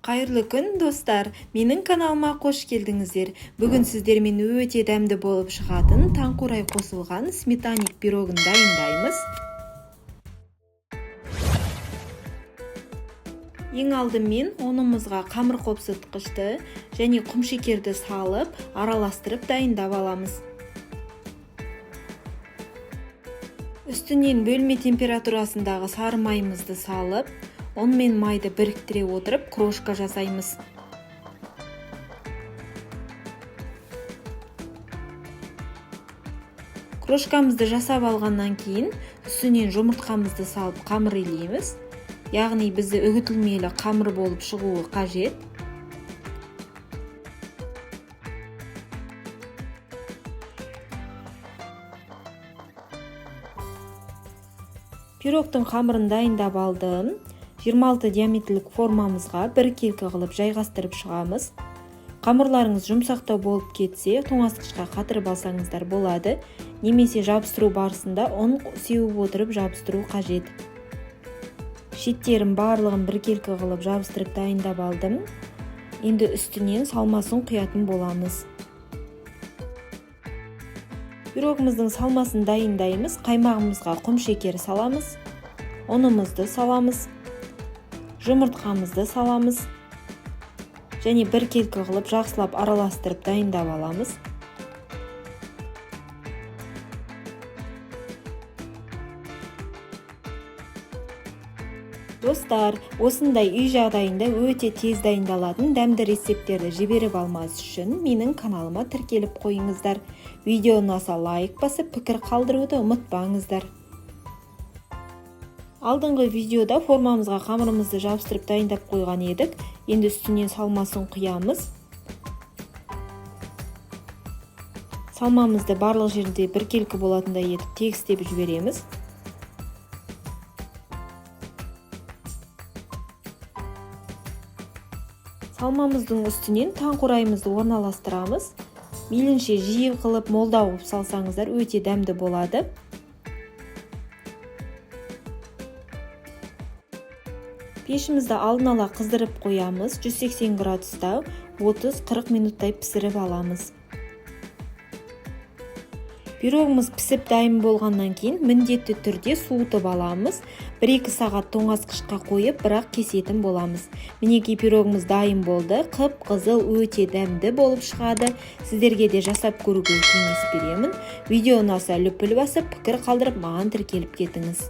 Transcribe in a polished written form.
Қайырлы күн, достар. Менің каналыма қош келдіңіздер. Бүгін сіздермен өте дәмді болып шығатын таңқурай қосылған сметаник пирогын дайындаймыз. Ең алдымен ұнымызға қамыр қопсытқышты және құмшекерді салып, араластырып дайындап аламыз. Үстінен бөлме температурасындағы сары майымызды салып, ұн мен майды біріктіре отырып крошка жасаймыз. Крошкамызды жасап алғаннан кейін үстінен жұмыртқамызды салып қамыр илейміз. Яғни бізді үгітілмелі қамыр болып шығуы қажет. Пирогтың қамырын дайындап алдым. 26 диаметрлік формамызға бір келкі қылып жайғастырып шығамыз. Қамырларыңыз жұмсақтау болып кетсе, тоңазытқышқа қатырып алсаңыздар болады, немесе жабыстыру барысында ұн сеуіп отырып жабыстыру қажет. Шеттерін барлығын бір келкі қылып жабыстырып дайындап алдым. Енді үстінен салмасын құятын боламыз. Пирогымыздың салмасын дайындаймыз. Қаймағымызға құмшекер саламыз, ұнымызды саламыз, жұмыртқамызды саламыз және бір келкі қылып жақсылап араластырып дайындап аламыз. Достар, осындай үй жағдайында өте тез дайындалатын дәмді рецепттерді жіберіп алмас үшін менің каналыма тіркеліп қойыңыздар. Видео ұнаса лайк басып, пікір қалдыруды ұмытпаңыздар. Алдыңғы видеода формамызға қамырымызды жабыстырып дайындап қойған едік. Енді үстінен салмасын құямыз. Салмамызды барлық жерде бір келкі болатындай етіп тегістеп жібереміз. Салмамыздың үстінен таңқурайымызды орналастырамыз. Мейлінше жиі қылып молдау қылып салсаңыздар өте дәмді болады. Пешімізді алдын ала қыздырып қоямыз. 180 градуста 30-40 минуттай пісіріп аламыз. Пирогымыз пісіп дайын болғаннан кейін міндетті түрде суытып аламыз. 1-2 сағат тоңазытқышқа қойып, бірақ кесетін боламыз. Мінекей пирогымыз дайын болды. Қып-қызыл өте дәмді болып шығады. Сіздерге де жасап көруге кеңес беремін. Видео ұнаса лүпіл басып, пікір қалдырып, маған тіркеліп кетіңіз.